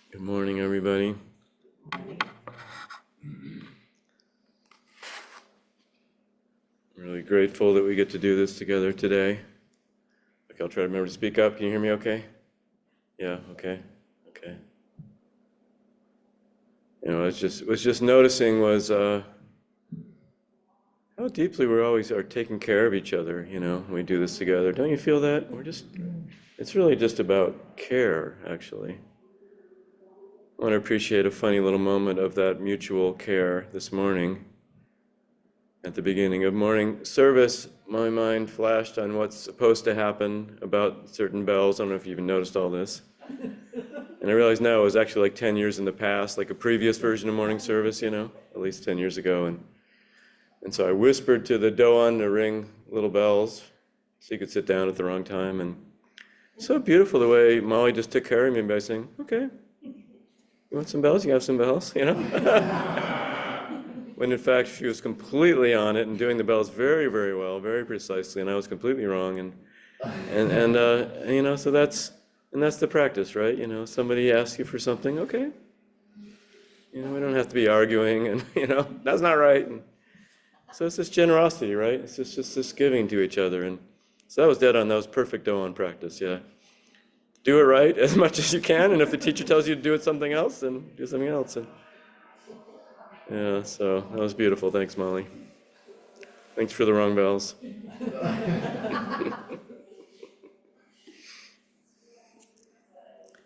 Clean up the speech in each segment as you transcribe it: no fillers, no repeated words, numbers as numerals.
Good morning, everybody. Really grateful that we get to do this together today. Okay, I'll try to remember to speak up. Can you hear me okay? Yeah, okay, okay. I was just noticing how deeply we always are taking care of each other, when we do this together. Don't you feel that? It's really just about care, actually. I want to appreciate a funny little moment of that mutual care this morning. At the beginning of morning service, my mind flashed on what's supposed to happen about certain bells. I don't know if you even noticed all this. And I realized now it was actually like 10 years in the past, like a previous version of morning service, at least 10 years ago. And so I whispered to the doan to ring little bells so he could sit down at the wrong time. And so beautiful the way Molly just took care of me by saying, okay, you want some bells? You have some bells, When in fact she was completely on it and doing the bells very, very well, very precisely, and I was completely wrong. So that's the practice, right? Somebody asks you for something, okay. We don't have to be arguing, and that's not right. And so it's this generosity, right? It's just this giving to each other, and so that was dead on. That was perfect Doan practice, yeah. Do it right as much as you can, and if the teacher tells you to do it something else, then do something else. And yeah, so that was beautiful. Thanks, Molly. Thanks for the wrong bells.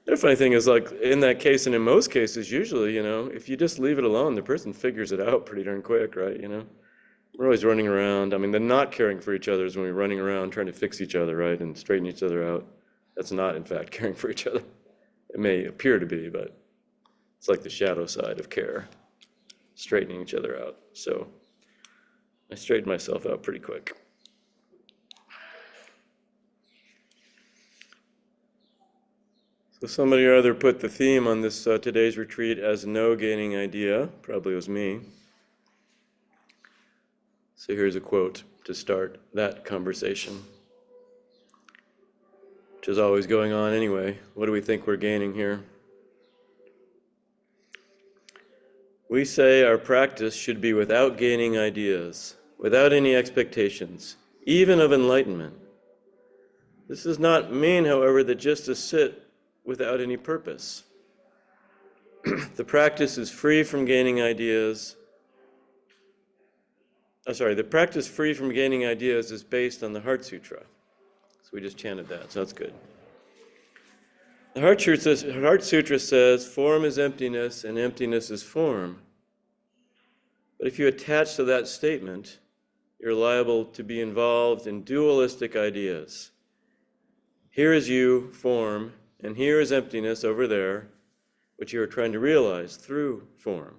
The funny thing is, like, in that case, and in most cases, usually, if you just leave it alone, the person figures it out pretty darn quick, right? We're always running around. I mean, the not caring for each other is when we're running around trying to fix each other, right, and straighten each other out. That's not, in fact, caring for each other. It may appear to be, but it's like the shadow side of care, straightening each other out. So I straightened myself out pretty quick. So somebody or other put the theme on this today's retreat as no gaining idea. Probably was me. So here's a quote to start that conversation, which is always going on anyway. What do we think we're gaining here? We say our practice should be without gaining ideas, without any expectations, even of enlightenment. This does not mean, however, that just to sit without any purpose. The practice is free from gaining ideas. The practice free from gaining ideas is based on the Heart Sutra. So we just chanted that, so that's good. The Heart Sutra says, form is emptiness and emptiness is form. But if you attach to that statement, you're liable to be involved in dualistic ideas. Here is you, form, and here is emptiness over there, which you are trying to realize through form.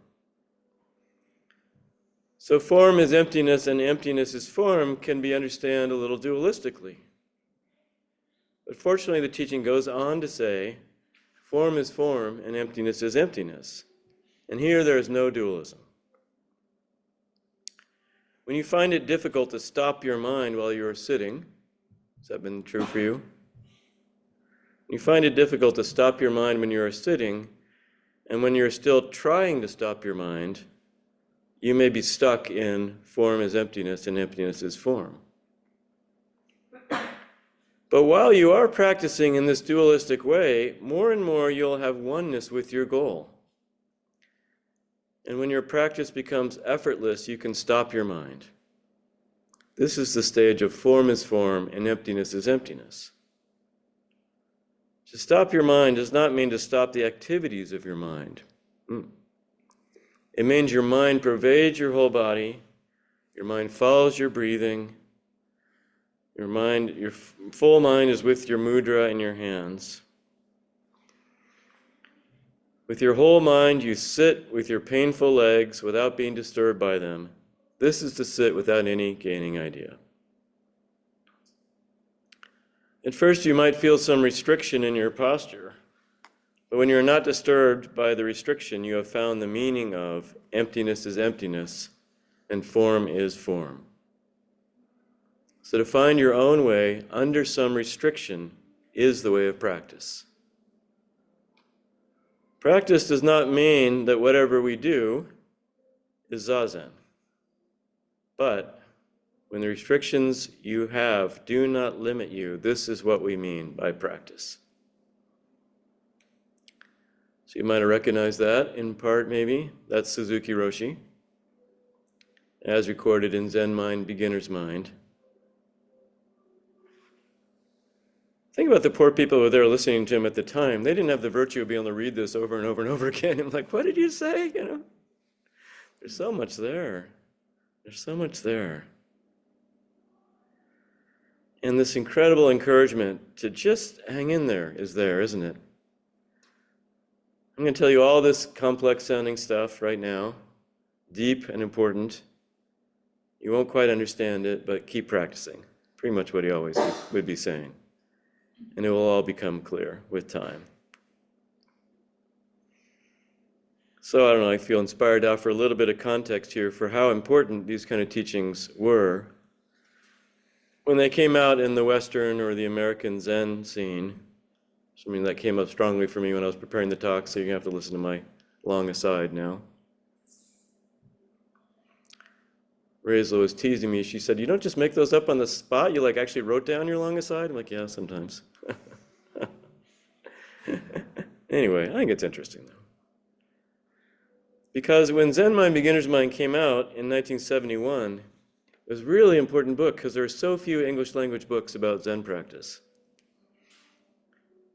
So form is emptiness and emptiness is form can be understood a little dualistically. But fortunately, the teaching goes on to say, form is form and emptiness is emptiness. And here there is no dualism. When you find it difficult to stop your mind while you are sitting, has that been true for you? You find it difficult to stop your mind when you are sitting, and when you're still trying to stop your mind, you may be stuck in form is emptiness and emptiness is form. But while you are practicing in this dualistic way, more and more you'll have oneness with your goal. And when your practice becomes effortless, you can stop your mind. This is the stage of form is form and emptiness is emptiness. To stop your mind does not mean to stop the activities of your mind. It means your mind pervades your whole body, your mind follows your breathing, your full mind is with your mudra in your hands. With your whole mind, you sit with your painful legs without being disturbed by them. This is to sit without any gaining idea. At first, you might feel some restriction in your posture, but when you're not disturbed by the restriction, you have found the meaning of emptiness is emptiness and form is form. So to find your own way under some restriction is the way of practice. Practice does not mean that whatever we do is zazen. But when the restrictions you have do not limit you, this is what we mean by practice. So you might have recognized that in part, maybe. That's Suzuki Roshi, as recorded in Zen Mind, Beginner's Mind. Think about the poor people who were there listening to him at the time. They didn't have the virtue of being able to read this over and over and over again. I'm like, what did you say? There's so much there. There's so much there. And this incredible encouragement to just hang in there is there, isn't it? I'm going to tell you all this complex sounding stuff right now, deep and important. You won't quite understand it, but keep practicing. Pretty much what he always would be saying. And it will all become clear with time. So I don't know, I feel inspired to offer a little bit of context here for how important these kind of teachings were when they came out in the Western or the American Zen scene. So, I mean, that came up strongly for me when I was preparing the talk, so you're going to have to listen to my long aside now. Raisel was teasing me. She said, you don't just make those up on the spot? You actually wrote down your long aside? I'm like, yeah, sometimes. Anyway, I think it's interesting, though. Because when Zen Mind, Beginner's Mind came out in 1971, it was a really important book because there are so few English language books about Zen practice.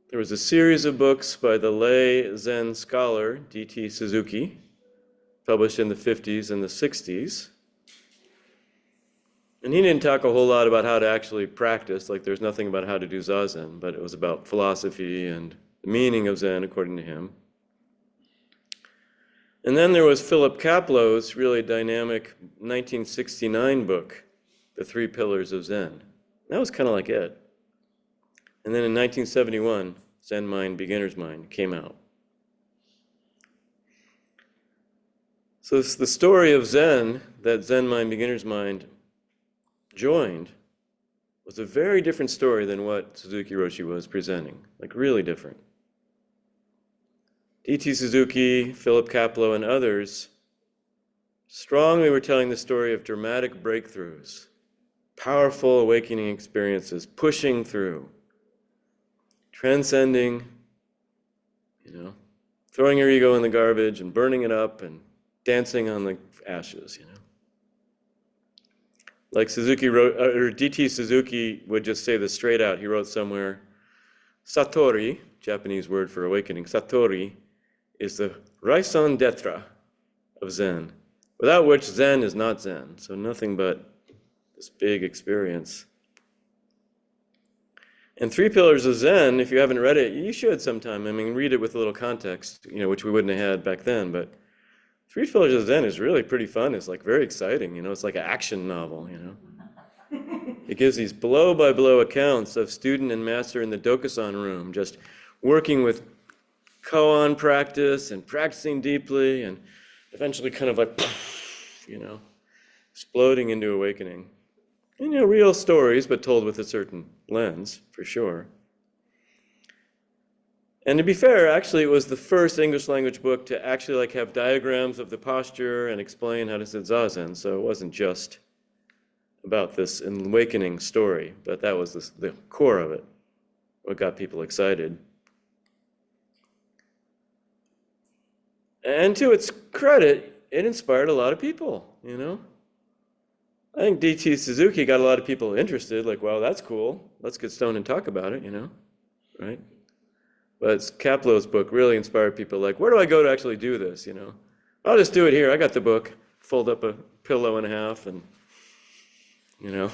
There was a series of books by the lay Zen scholar, D.T. Suzuki, published in the 50s and the 60s. And he didn't talk a whole lot about how to actually practice, there's nothing about how to do Zazen, but it was about philosophy and the meaning of Zen, according to him. And then there was Philip Kaplow's really dynamic 1969 book, The Three Pillars of Zen. That was kind of like it. And then in 1971, Zen Mind, Beginner's Mind came out. So it's the story of Zen that Zen Mind, Beginner's Mind joined was a very different story than what Suzuki Roshi was presenting, really different. D.T. Suzuki, Philip Kapleau, and others strongly were telling the story of dramatic breakthroughs, powerful awakening experiences, pushing through, transcending, throwing your ego in the garbage and burning it up and dancing on the ashes, Like Suzuki wrote, or D.T. Suzuki would just say this straight out. He wrote somewhere, Satori, Japanese word for awakening, Satori is the raison d'etre of Zen, without which Zen is not Zen. So nothing but this big experience. And Three Pillars of Zen, if you haven't read it, you should sometime. I mean, read it with a little context, which we wouldn't have had back then. But Three Pillars of Zen is really pretty fun. It's very exciting. It's like an action novel. It gives these blow-by-blow accounts of student and master in the Dokusan room, just working with koan practice and practicing deeply, and eventually kind of exploding into awakening. And, real stories, but told with a certain lens, for sure. And to be fair, actually, it was the first English language book to actually have diagrams of the posture and explain how to sit zazen. So it wasn't just about this awakening story, but that was the core of it, what got people excited. And to its credit, it inspired a lot of people, I think D.T. Suzuki got a lot of people interested, wow, that's cool. Let's get stoned and talk about it, right? But Kaplow's book really inspired people, where do I go to actually do this, I'll just do it here. I got the book. Fold up a pillow in half and, until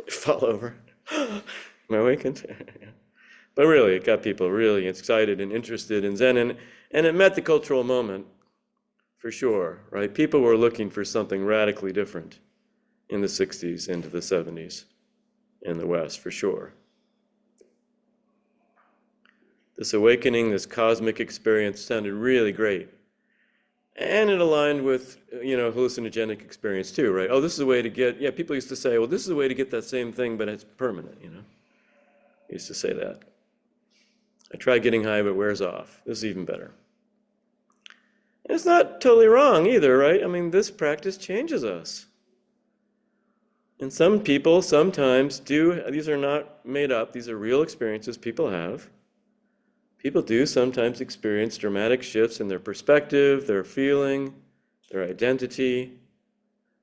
I fall over. Am I awakened? But really, it got people really excited and interested in Zen, and it met the cultural moment, for sure, right? People were looking for something radically different in the 60s into the 70s in the West, for sure. This awakening, this cosmic experience sounded really great. And it aligned with, hallucinogenic experience too, right? Oh, this is a way to get, people used to say, well, this is a way to get that same thing, but it's permanent, He used to say that. I try getting high, but it wears off. This is even better. And it's not totally wrong either, right? I mean, this practice changes us. And some people sometimes do, these are not made up, these are real experiences people have. People do sometimes experience dramatic shifts in their perspective, their feeling, their identity,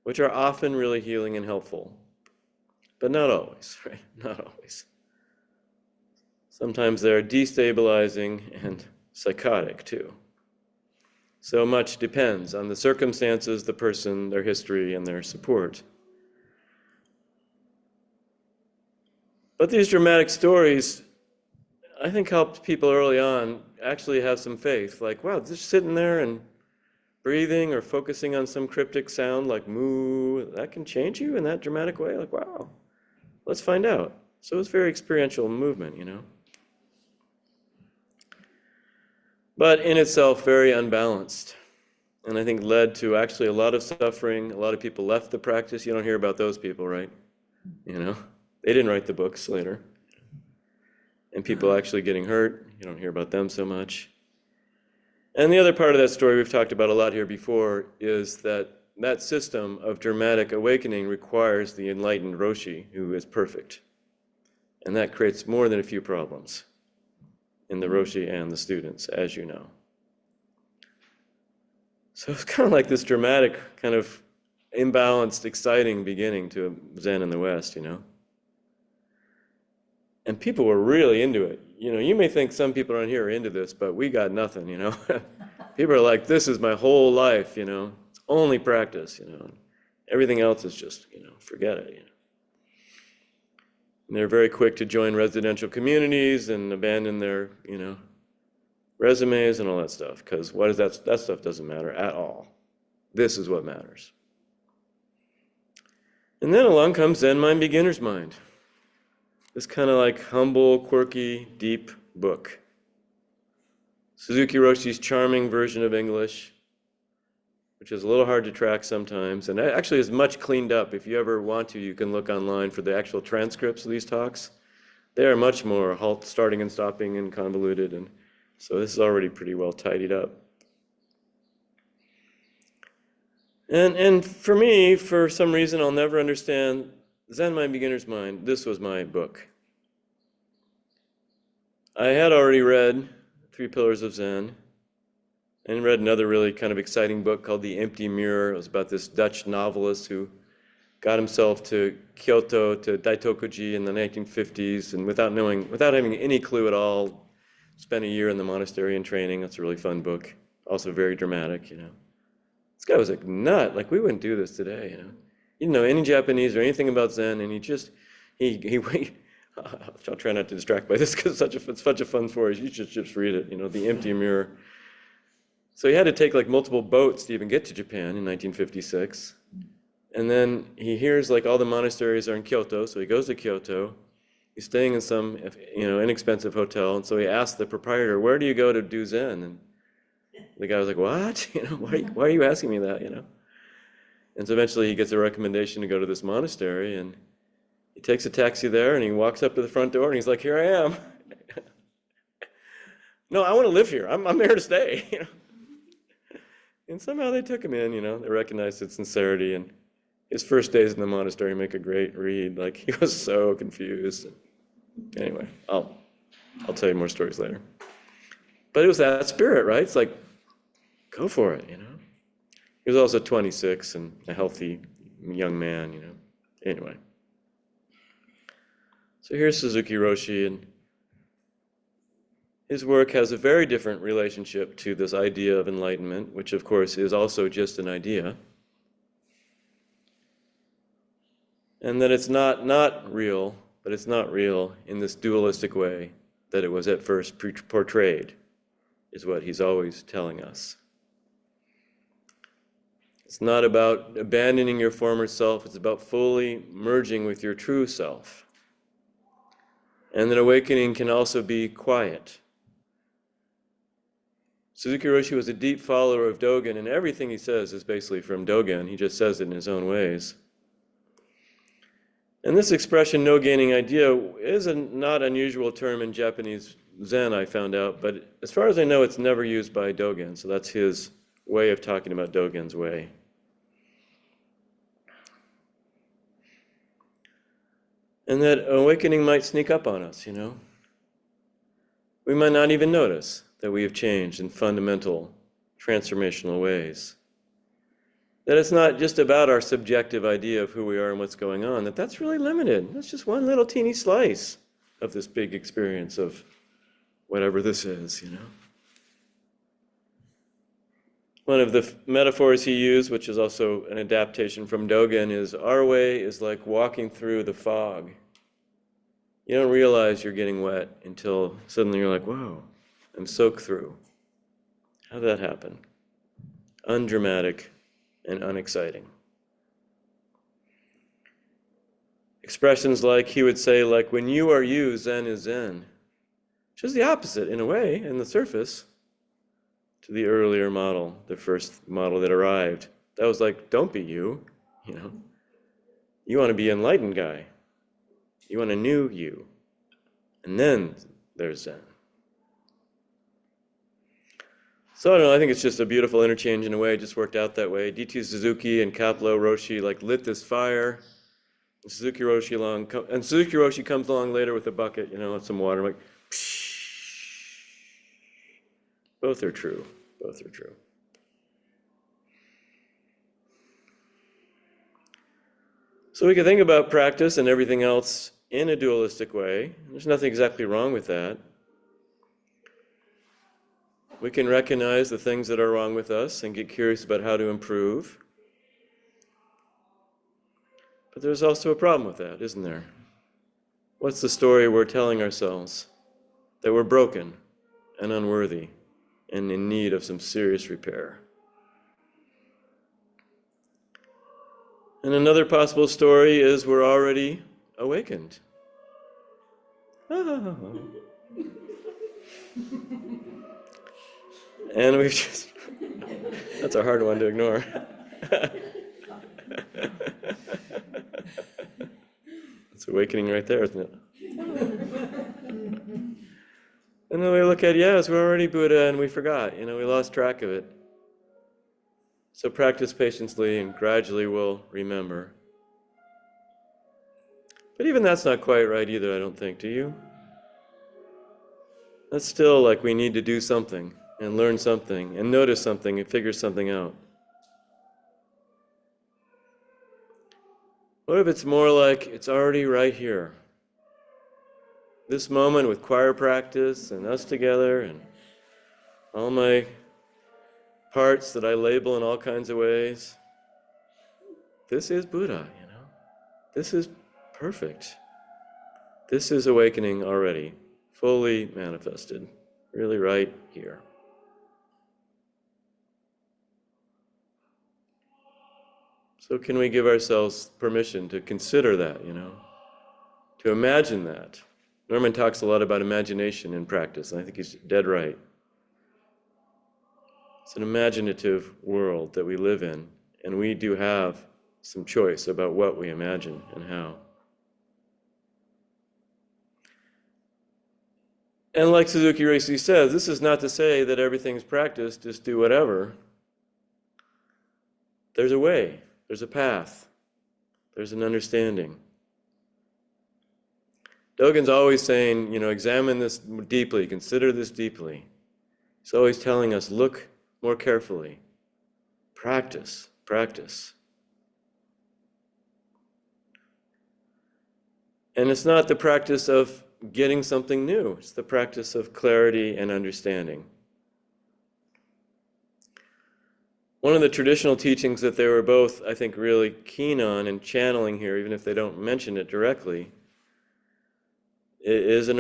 which are often really healing and helpful. But not always, right? Not always. Sometimes they're destabilizing and psychotic too. So much depends on the circumstances, the person, their history, and their support. But these dramatic stories, I think, helped people early on actually have some faith. Like, wow, just sitting there and breathing or focusing on some cryptic sound like moo, that can change you in that dramatic way? Like, wow, let's find out. So it's very experiential movement, you know. But in itself, very unbalanced. And I think led to actually a lot of suffering. A lot of people left the practice. You don't hear about those people, right? You know, they didn't write the books later. And people actually getting hurt, you don't hear about them so much. And the other part of that story we've talked about a lot here before is that that system of dramatic awakening requires the enlightened Roshi who is perfect. And that creates more than a few problems in the Roshi and the students, as you know. So it's kind of like this dramatic, kind of imbalanced, exciting beginning to Zen in the West, you know. And people were really into it. You know, you may think some people around here are into this, but we got nothing, you know. People are like, this is my whole life, you know. It's only practice, you know. Everything else is just, you know, forget it, you know. And they're very quick to join residential communities and abandon their, you know, resumes and all that stuff, because what is that? That stuff doesn't matter at all. This is what matters. And then along comes Zen Mind, Beginner's Mind. This kind of like humble, quirky, deep book. Suzuki Roshi's charming version of English, which is a little hard to track sometimes, and actually is much cleaned up. If you ever want to, you can look online for the actual transcripts of these talks. They are much more starting and stopping and convoluted, and so this is already pretty well tidied up. And for me, for some reason I'll never understand, Zen Mind, Beginner's Mind, this was my book. I had already read Three Pillars of Zen and read another really kind of exciting book called The Empty Mirror. It was about this Dutch novelist who got himself to Kyoto, to Daitokuji in the 1950s, and without having any clue at all, spent a year in the monastery in training. That's a really fun book. Also very dramatic, you know. This guy was like nut, like we wouldn't do this today, you know. He didn't know any Japanese or anything about Zen, and I'll try not to distract by this because it's such a fun story. You should just read it, you know, The Empty Mirror. So he had to take like multiple boats to even get to Japan in 1956. And then he hears like all the monasteries are in Kyoto, so he goes to Kyoto. He's staying in some, you know, inexpensive hotel, and so he asked the proprietor, "Where do you go to do Zen?" And the guy was like, "What? You know, why are you asking me that? You know?" And so eventually he gets a recommendation to go to this monastery, and he takes a taxi there, and he walks up to the front door, and he's like, "Here I am." No, I want to live here. I'm here to stay. You know. And somehow they took him in. You know, they recognized his sincerity, and his first days in the monastery make a great read. Like he was so confused. Anyway, I'll tell you more stories later. But it was that spirit, right? It's like, go for it, you know. He was also 26 and a healthy young man, you know. Anyway. So here's Suzuki Roshi, and his work has a very different relationship to this idea of enlightenment, which of course is also just an idea. And that it's not real, but it's not real in this dualistic way that it was at first portrayed, is what he's always telling us. It's not about abandoning your former self, it's about fully merging with your true self. And that awakening can also be quiet. Suzuki Roshi was a deep follower of Dogen, and everything he says is basically from Dogen. He just says it in his own ways. And this expression, no gaining idea, is a not unusual term in Japanese Zen, I found out, but as far as I know, it's never used by Dogen, so that's his way of talking about Dogen's way. And that awakening might sneak up on us, We might not even notice that we have changed in fundamental, transformational ways. That it's not just about our subjective idea of who we are and what's going on, that's really limited. That's just one little teeny slice of this big experience of whatever this is, One of the metaphors he used, which is also an adaptation from Dogen, is our way is like walking through the fog. You don't realize you're getting wet until suddenly you're like, whoa, I'm soaked through. How did that happen? Undramatic and unexciting. Expressions like, he would say, like, when you are you, Zen is Zen. Which is the opposite, in a way, in the surface, to the earlier model, the first model that arrived. That was like, don't be you, You want to be an enlightened guy. You want a new you. And then there's Zen. So I don't know, I think it's just a beautiful interchange in a way. It just worked out that way. D.T. Suzuki and Kaplo Roshi lit this fire. And Suzuki Roshi comes along later with a bucket, and some water. I'm like, psh. Both are true. Both are true. So we can think about practice and everything else in a dualistic way. There's nothing exactly wrong with that. We can recognize the things that are wrong with us and get curious about how to improve. But there's also a problem with that, isn't there? What's the story we're telling ourselves? That we're broken and unworthy and in need of some serious repair. And another possible story is we're already awakened. Oh. And we've just, that's a hard one to ignore. It's awakening right there, isn't it? And then we look at, yes, we're already Buddha and we forgot, we lost track of it. So practice patiently and gradually we'll remember. But even that's not quite right either, I don't think, do you? That's still like we need to do something and learn something and notice something and figure something out. What if it's more like it's already right here? This moment with choir practice and us together and all my parts that I label in all kinds of ways. This is Buddha, This is perfect. This is awakening already, fully manifested, really right here. So can we give ourselves permission to consider that, to imagine that? Norman talks a lot about imagination in practice, and I think he's dead right. It's an imaginative world that we live in, and we do have some choice about what we imagine and how. And like Suzuki Roshi says, this is not to say that everything's practiced, just do whatever. There's a way, there's a path, there's an understanding. Dogen's always saying, examine this deeply, consider this deeply. He's always telling us, look more carefully. Practice, practice. And it's not the practice of getting something new. It's the practice of clarity and understanding. One of the traditional teachings that they were both, I think, really keen on and channeling here, even if they don't mention it directly, is a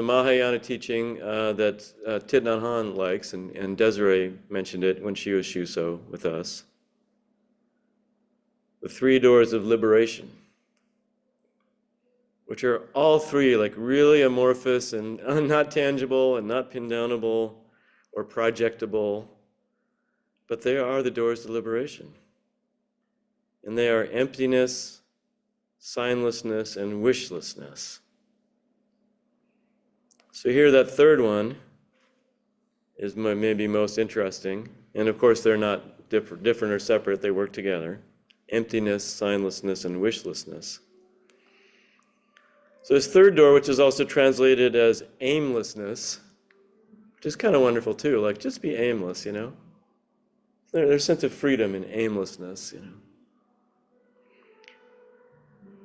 Mahayana teaching that Thich Nhat Hanh likes, and Desiree mentioned it when she was Shuso with us. The 3 doors of liberation, which are all 3 really amorphous and not tangible and not pin downable or projectable, but they are the doors to liberation. And they are emptiness, signlessness, and wishlessness. So here that third one is maybe most interesting. And of course, they're not different or separate. They work together. Emptiness, signlessness, and wishlessness. So this third door, which is also translated as aimlessness, which is kind of wonderful too. Like, just be aimless, you know? There's a sense of freedom in aimlessness, you know?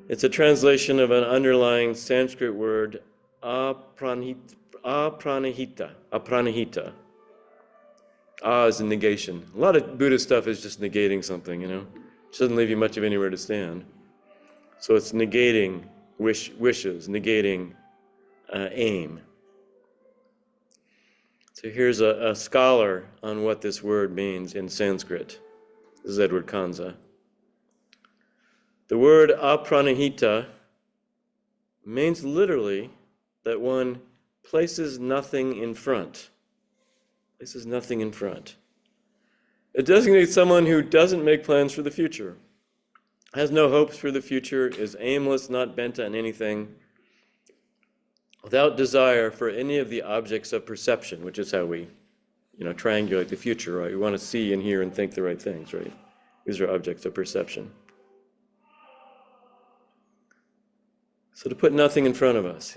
It's a translation of an underlying Sanskrit word, apranahita. Apranahita. Is a negation. A lot of Buddhist stuff is just negating something, you know? It doesn't leave you much of anywhere to stand. So it's negating wishes, negating aim. So here's a scholar on what this word means in Sanskrit. This is Edward Kanza. The word apranahita means literally that one places nothing in front. Places nothing in front. It designates someone who doesn't make plans for the future, has no hopes for the future, is aimless, not bent on anything, without desire for any of the objects of perception, which is how we, triangulate the future, right? We want to see and hear and think the right things, right? These are objects of perception. So to put nothing in front of us,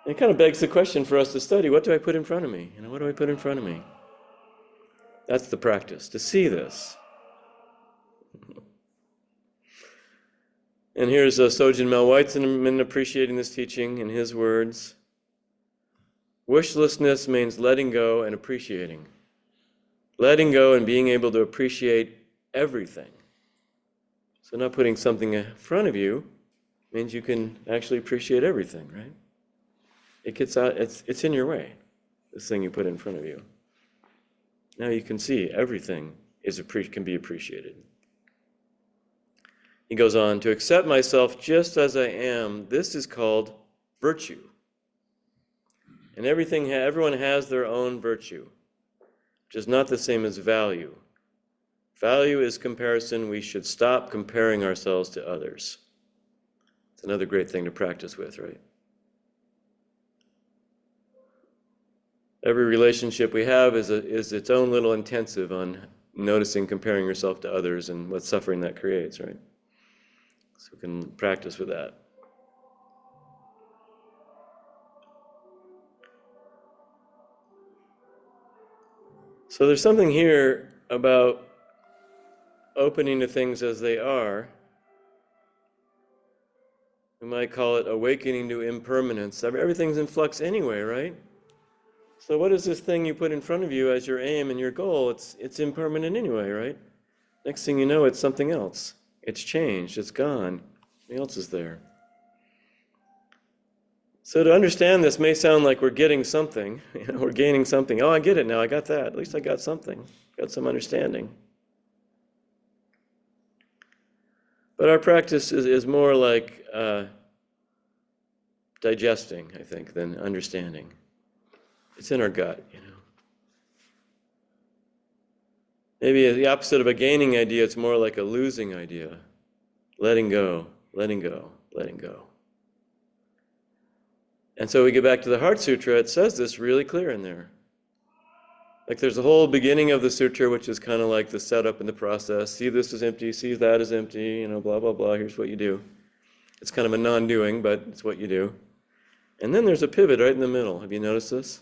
It kind of begs the question for us to study, what do I put in front of me? What do I put in front of me? That's the practice, to see this. And here's Sojin Mel Weitzman appreciating this teaching in his words. Wishlessness means letting go and appreciating. Letting go and being able to appreciate everything. So not putting something in front of you means you can actually appreciate everything, right? It gets out, it's in your way, this thing you put in front of you. Now you can see everything can be appreciated. He goes on, to accept myself just as I am, this is called virtue. And everyone has their own virtue, which is not the same as value. Value is comparison. We should stop comparing ourselves to others. It's another great thing to practice with, right? Every relationship we have is its own little intensive on noticing comparing yourself to others and what suffering that creates, right? So we can practice with that. So there's something here about opening to things as they are. We might call it awakening to impermanence. Everything's in flux anyway, right? So what is this thing you put in front of you as your aim and your goal? It's impermanent anyway, right? Next thing you know, it's something else. It's changed, it's gone. Something else is there. So to understand this may sound like we're getting something, we're gaining something. Oh, I get it now, I got that. At least I got something, got some understanding. But our practice is more like digesting, I think, than understanding. It's in our gut, Maybe the opposite of a gaining idea, it's more like a losing idea. Letting go, letting go, letting go. And so we get back to the Heart Sutra, it says this really clear in there. Like there's a whole beginning of the sutra, which is kind of like the setup and the process. See this is empty, see that is empty, blah, blah, blah, here's what you do. It's kind of a non-doing, but it's what you do. And then there's a pivot right in the middle. Have you noticed this?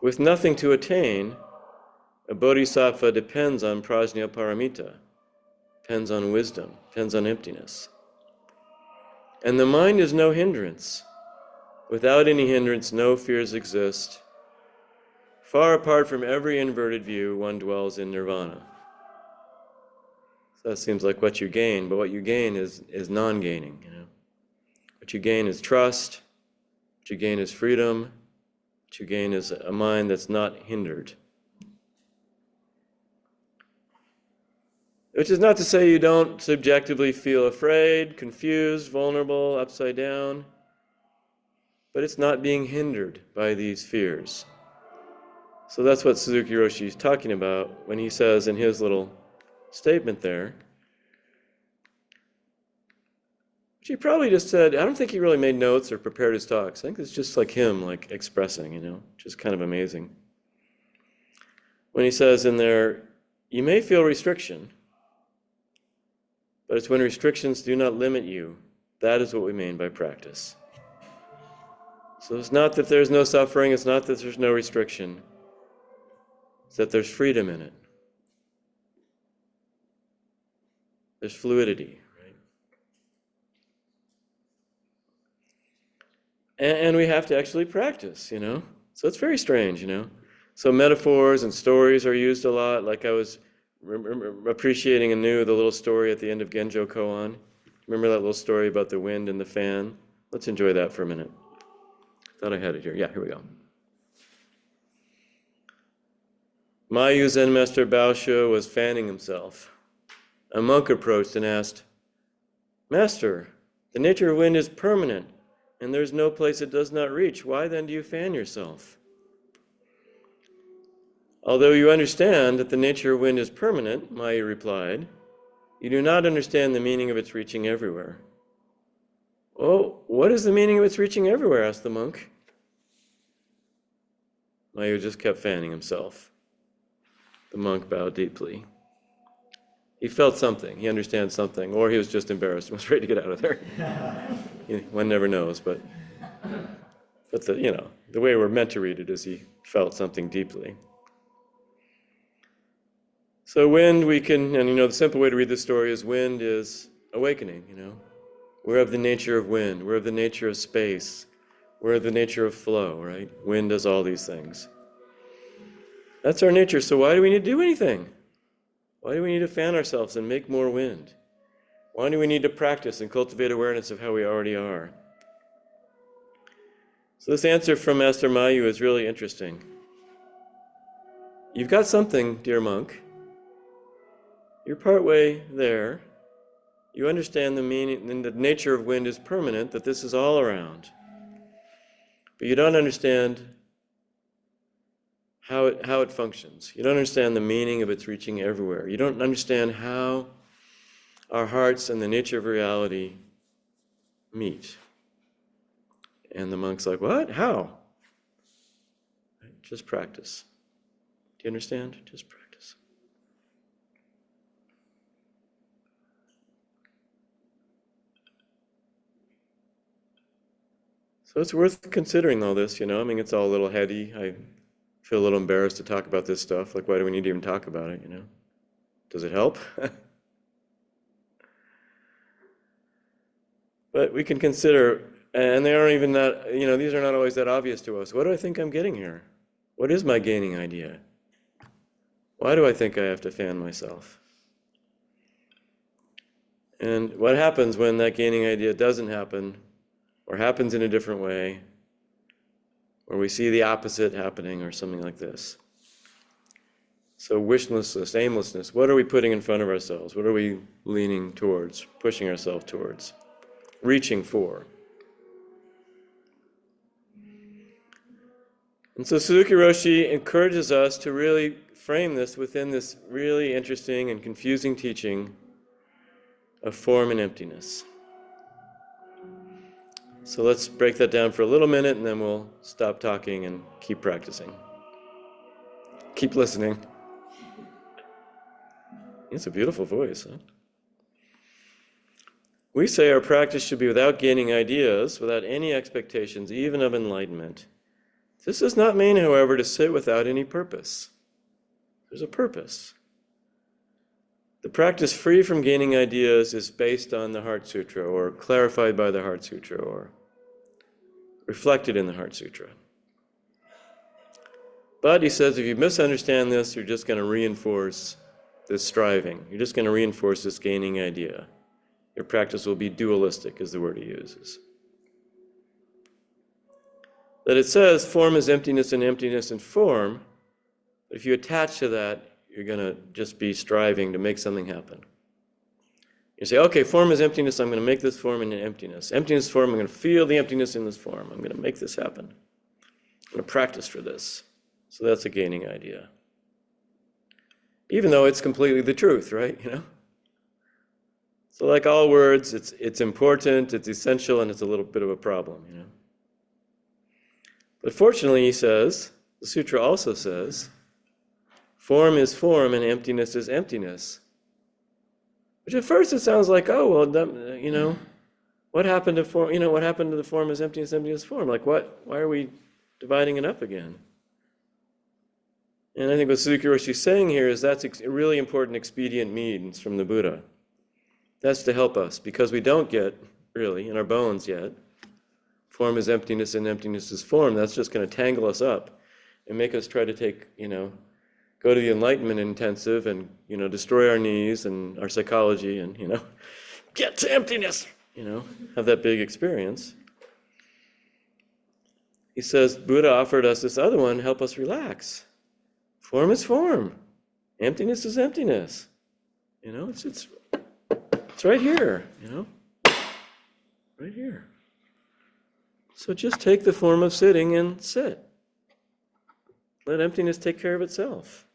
With nothing to attain, a bodhisattva depends on prajna paramita, depends on wisdom, depends on emptiness. And the mind is no hindrance. Without any hindrance, no fears exist. Far apart from every inverted view, one dwells in nirvana. So that seems like what you gain, but what you gain is non-gaining. What you gain is trust. What you gain is freedom. What you gain is a mind that's not hindered. Which is not to say you don't subjectively feel afraid, confused, vulnerable, upside down, but it's not being hindered by these fears. So that's what Suzuki Roshi is talking about when he says in his little statement there, He probably just said, I don't think he really made notes or prepared his talks. I think it's just like him, like expressing, which is kind of amazing. When he says in there, you may feel restriction, but it's when restrictions do not limit you. That is what we mean by practice. So it's not that there's no suffering, it's not that there's no restriction. It's that there's freedom in it. There's fluidity, right? And we have to actually practice, So it's very strange, So metaphors and stories are used a lot. Like I was appreciating anew the little story at the end of Genjo Koan. Remember that little story about the wind and the fan? Let's enjoy that for a minute. Thought I had it here. Yeah, here we go. Mayu Zen Master Baosho was fanning himself. A monk approached and asked, Master, the nature of wind is permanent, and there's no place it does not reach. Why then do you fan yourself? Although you understand that the nature of wind is permanent, Mayu replied, you do not understand the meaning of its reaching everywhere. Oh, what is the meaning of its reaching everywhere? Asked the monk. Mayu just kept fanning himself. The monk bowed deeply. He felt something. He understands something. Or he was just embarrassed and was ready to get out of there. One never knows, but the way we're meant to read it is he felt something deeply. So wind, the simple way to read this story is wind is awakening, We're of the nature of wind. We're of the nature of space. We're of the nature of flow, right? Wind does all these things. That's our nature, so why do we need to do anything? Why do we need to fan ourselves and make more wind? Why do we need to practice and cultivate awareness of how we already are? So this answer from Master Mayu is really interesting. You've got something, dear monk. You're partway there. You understand the meaning and the nature of wind is permanent, that this is all around. But you don't understand how it functions. You don't understand the meaning of its reaching everywhere. You don't understand how our hearts and the nature of reality meet. And the monk's like, what? How? Just practice. Do you understand? Just practice. So it's worth considering all this, it's all a little heady. I feel a little embarrassed to talk about this stuff. Like, why do we need to even talk about it, Does it help? But we can consider, and they aren't even that, these are not always that obvious to us. What do I think I'm getting here? What is my gaining idea? Why do I think I have to fan myself? And what happens when that gaining idea doesn't happen, or happens in a different way, or we see the opposite happening, or something like this? So wishlessness, aimlessness, what are we putting in front of ourselves? What are we leaning towards, pushing ourselves towards, reaching for? And so Suzuki Roshi encourages us to really frame this within this really interesting and confusing teaching of form and emptiness. So let's break that down for a little minute, and then we'll stop talking and keep practicing. Keep listening. It's a beautiful voice, huh? We say our practice should be without gaining ideas, without any expectations, even of enlightenment. This does not mean, however, to sit without any purpose. There's a purpose. The practice free from gaining ideas is based on the Heart Sutra, or clarified by the Heart Sutra, or reflected in the Heart Sutra. But he says, if you misunderstand this, you're just going to reinforce this striving. You're just going to reinforce this gaining idea. Your practice will be dualistic, is the word he uses. That it says form is emptiness and emptiness in form, but if you attach to that, you're going to just be striving to make something happen. You say, okay, form is emptiness, I'm going to make this form into emptiness. Emptiness form, I'm going to feel the emptiness in this form. I'm going to make this happen. I'm going to practice for this. So that's a gaining idea. Even though it's completely the truth, right? So like all words, it's important, it's essential, and it's a little bit of a problem, you know. But fortunately, he says, the sutra also says, form is form and emptiness is emptiness. Which at first it sounds like, oh, well, that, you know, what happened to form, you know, what happened to the form is emptiness, emptiness, form? Like what, why are we dividing it up again? And I think what Suzuki Roshi is saying here is that's a really important expedient means from the Buddha. That's to help us, because we don't get, really, in our bones yet, form is emptiness and emptiness is form. That's just going to tangle us up and make us try to take, you know, go to the enlightenment intensive and, you know, destroy our knees and our psychology and, you know, get to emptiness, you know, have that big experience. He says, Buddha offered us this other one, help us relax. Form is form. Emptiness is emptiness. You know, it's right here, you know, right here. So just take the form of sitting and sit. Let emptiness take care of itself.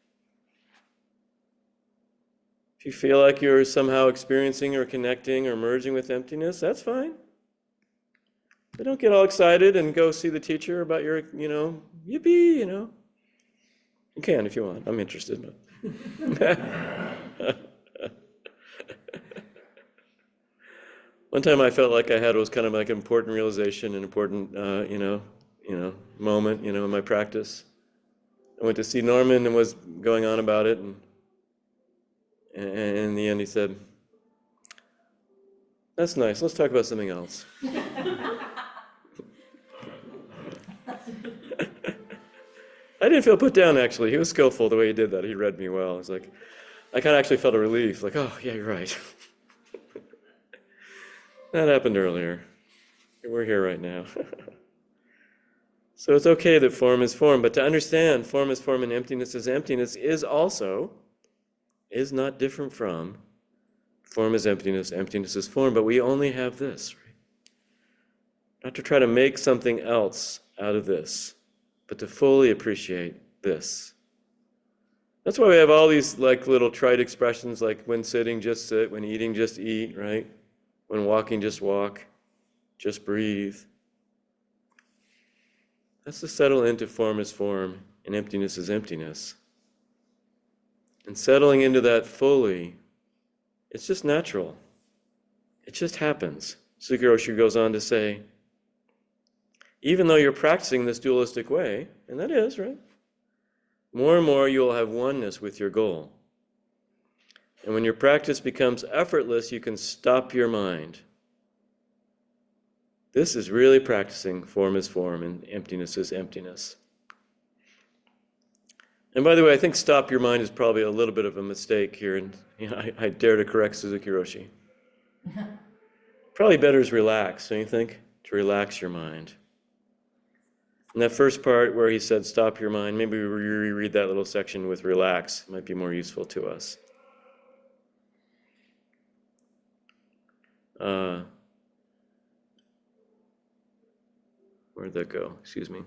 If you feel like you're somehow experiencing or connecting or merging with emptiness, that's fine. But don't get all excited and go see the teacher about your, you know, yippee, you know. You can if you want. I'm interested. One time I felt like I had was kind of like an important realization, an important, moment, in my practice. I went to see Norman and was going on about it, and in the end he said, "That's nice. Let's talk about something else." I didn't feel put down, actually. He was skillful the way he did that. He read me well. It's like, I kind of actually felt a relief, like, oh, yeah, you're right. That happened earlier. We're here right now. So it's okay that form is form, but to understand form is form and emptiness is emptiness is not different from form is emptiness, emptiness is form, but we only have this, right? Not to try to make something else out of this, but to fully appreciate this. That's why we have all these like little trite expressions like when sitting, just sit, when eating, just eat, right? When walking, just walk, just breathe. That's to settle into form is form and emptiness is emptiness. And settling into that fully, it's just natural. It just happens. Suzuki Roshi goes on to say, even though you're practicing this dualistic way, and that is, right? More and more you will have oneness with your goal. And when your practice becomes effortless, you can stop your mind. This is really practicing form is form and emptiness is emptiness. And by the way, I think stop your mind is probably a little bit of a mistake here, and I dare to correct Suzuki Roshi. Probably better is relax, don't you think? To relax your mind. In that first part where he said stop your mind, maybe we reread that little section with relax. It might be more useful to us. Where'd that go? Excuse me.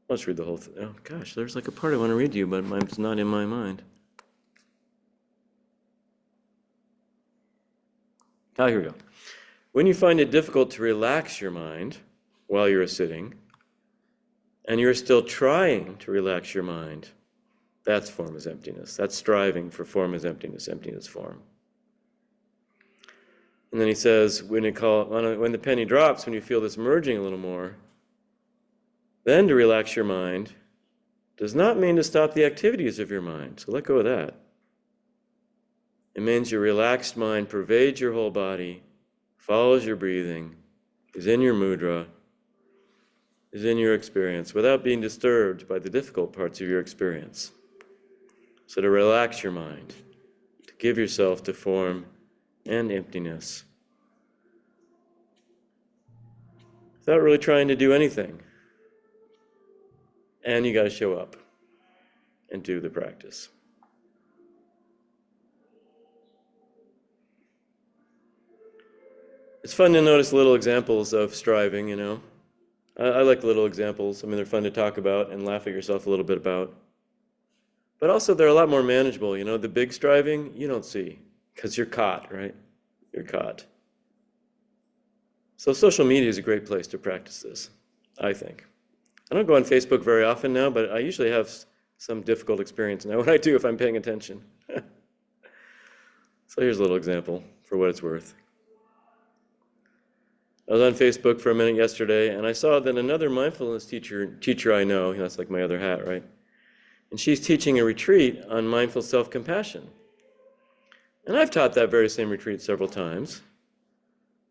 Let's read the whole thing. Oh gosh, there's like a part I want to read to you, but it's not in my mind. Here we go. When you find it difficult to relax your mind while you're sitting, and you're still trying to relax your mind, that's form is emptiness. That's striving for form is emptiness, emptiness form. And then he says, when the penny drops, when you feel this merging a little more, then to relax your mind does not mean to stop the activities of your mind. So let go of that. It means your relaxed mind pervades your whole body, follows your breathing, is in your mudra, is in your experience, without being disturbed by the difficult parts of your experience. So to relax your mind, to give yourself to form and emptiness, without really trying to do anything. And you got to show up and do the practice. It's fun to notice little examples of striving, I like little examples. I mean, they're fun to talk about and laugh at yourself a little bit about. But also they're a lot more manageable. You know, the big striving, you don't see because you're caught, right? You're caught. So social media is a great place to practice this, I think. I don't go on Facebook very often now, but I usually have some difficult experience now when I do if I'm paying attention. So here's a little example for what it's worth. I was on Facebook for a minute yesterday, and I saw that another mindfulness teacher I know, that's like my other hat, right? And she's teaching a retreat on mindful self-compassion. And I've taught that very same retreat several times.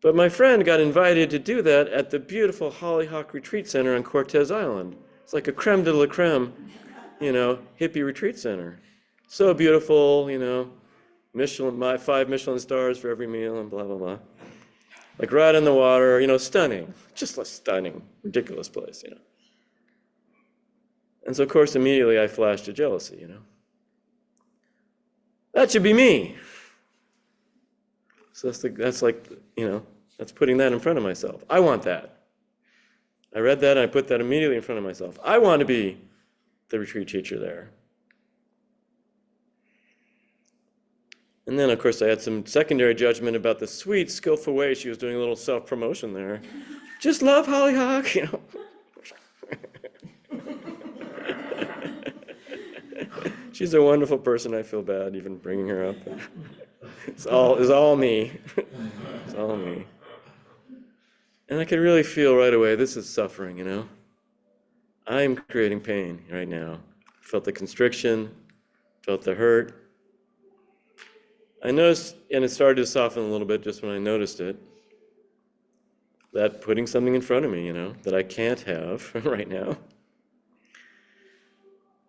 But my friend got invited to do that at the beautiful Hollyhock Retreat Center on Cortez Island. It's like a creme de la creme, hippie retreat center. So beautiful, Michelin, 5 Michelin stars for every meal and blah, blah, blah. Like right on the water, stunning. Just a stunning, ridiculous place, And so, of course, immediately I flashed a jealousy, That should be me. So that's putting that in front of myself. I want that. I read that and I put that immediately in front of myself. I want to be the retreat teacher there. And then, of course, I had some secondary judgment about the sweet, skillful way she was doing a little self-promotion there. Just love Hollyhock, She's a wonderful person. I feel bad even bringing her up. It's all me. It's all me. And I could really feel right away, this is suffering, I'm creating pain right now. Felt the constriction, felt the hurt. I noticed, and it started to soften a little bit just when I noticed it, that putting something in front of me, that I can't have right now.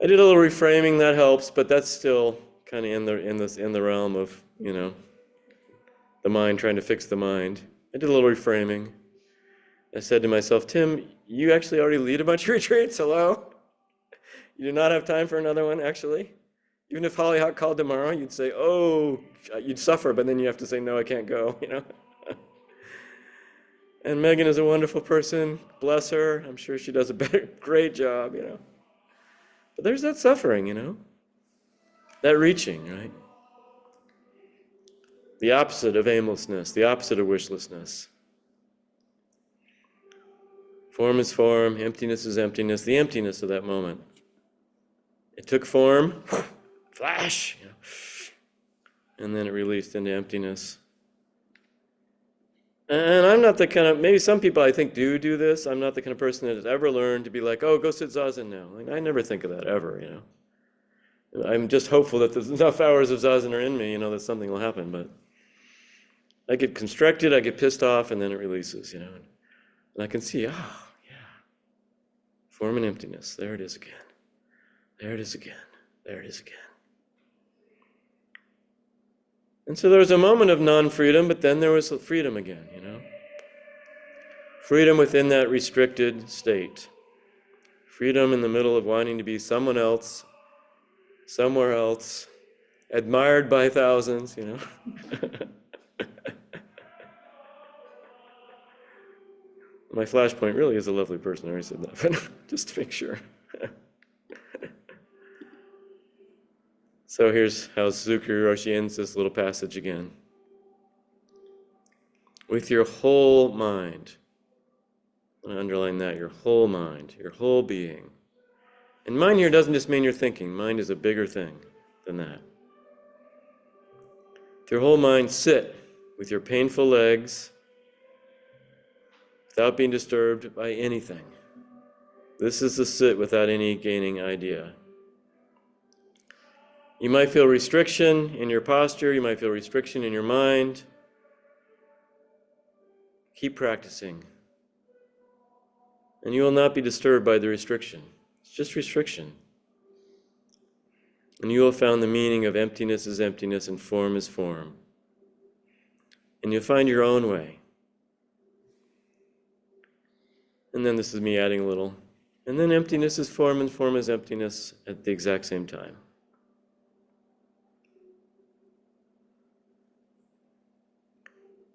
I did a little reframing, that helps, but that's still kind of in the realm of, the mind trying to fix the mind. I did a little reframing. I said to myself, Tim, you actually already lead a bunch of retreats, hello? You do not have time for another one, actually. Even if Hollyhock called tomorrow, you'd say, oh, you'd suffer, but then you have to say, no, I can't go, And Megan is a wonderful person, bless her. I'm sure she does a great job, But there's that suffering, that reaching, right? The opposite of aimlessness, the opposite of wishlessness. Form is form, emptiness is emptiness, the emptiness of that moment. It took form, flash, and then it released into emptiness. And I'm not the kind of, maybe some people I think do this. I'm not the kind of person that has ever learned to be like, oh, go sit zazen now. Like, I never think of that ever, I'm just hopeful that there's enough hours of zazen are in me, that something will happen. But I get constricted, I get pissed off, and then it releases, And I can see, form and emptiness. There it is again. There it is again. There it is again. And so there was a moment of non-freedom, but then there was freedom again, Freedom within that restricted state. Freedom in the middle of wanting to be someone else, somewhere else, admired by thousands, My flashpoint really is a lovely person. I already said that, but just to make sure. So here's how Suzuki Roshi ends this little passage again. With your whole mind. I'm going to underline that, your whole mind, your whole being. And mind here doesn't just mean your thinking. Mind is a bigger thing than that. With your whole mind, sit with your painful legs without being disturbed by anything. This is the sit without any gaining idea. You might feel restriction in your posture. You might feel restriction in your mind. Keep practicing. And you will not be disturbed by the restriction. It's just restriction. And you will have found the meaning of emptiness is emptiness and form is form. And you'll find your own way. And then this is me adding a little. And then emptiness is form and form is emptiness at the exact same time.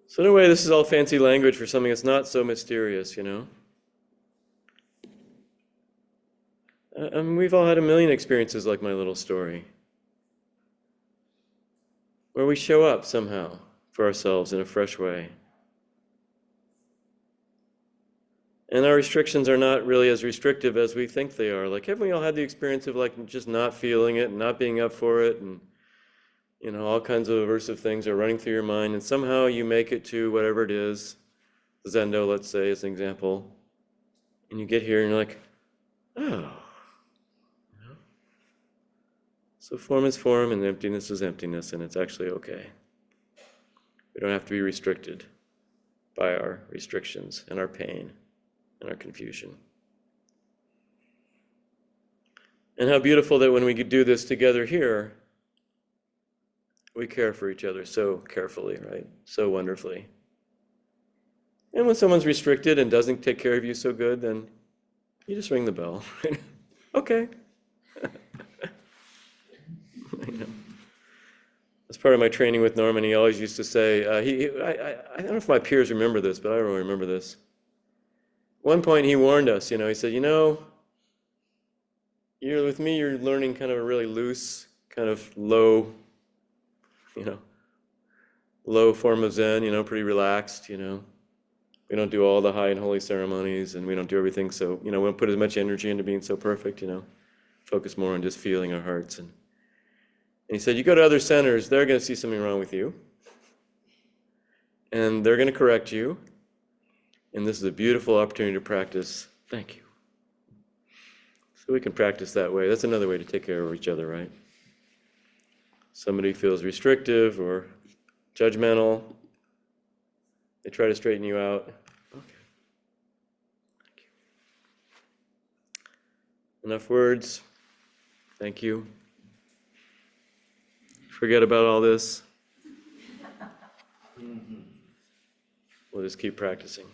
So in a way, this is all fancy language for something that's not so mysterious, I mean, we've all had a million experiences like my little story, where we show up somehow for ourselves in a fresh way. And our restrictions are not really as restrictive as we think they are. Like, haven't we all had the experience of like just not feeling it and not being up for it, and all kinds of aversive things are running through your mind, and somehow you make it to whatever it is, Zendo, let's say, as an example, and you get here and you're like, oh. So form is form and emptiness is emptiness, and it's actually okay. We don't have to be restricted by our restrictions and our pain and our confusion. And how beautiful that when we do this together here, we care for each other so carefully, right? So wonderfully. And when someone's restricted and doesn't take care of you so good, then you just ring the bell. Okay. I know. As part of my training with Norman, he always used to say, I don't know if my peers remember this, but I don't really remember this. At one point he warned us, he said, with me, you're learning kind of a really loose, kind of low form of Zen, pretty relaxed, We don't do all the high and holy ceremonies, and we don't do everything so, we don't put as much energy into being so perfect, Focus more on just feeling our hearts. And he said, you go to other centers, they're going to see something wrong with you, and they're going to correct you, and this is a beautiful opportunity to practice. Thank you. So we can practice that way. That's another way to take care of each other, right? Somebody feels restrictive or judgmental, they try to straighten you out. Okay. Thank you. Enough words. Thank you. Forget about all this. We'll just keep practicing.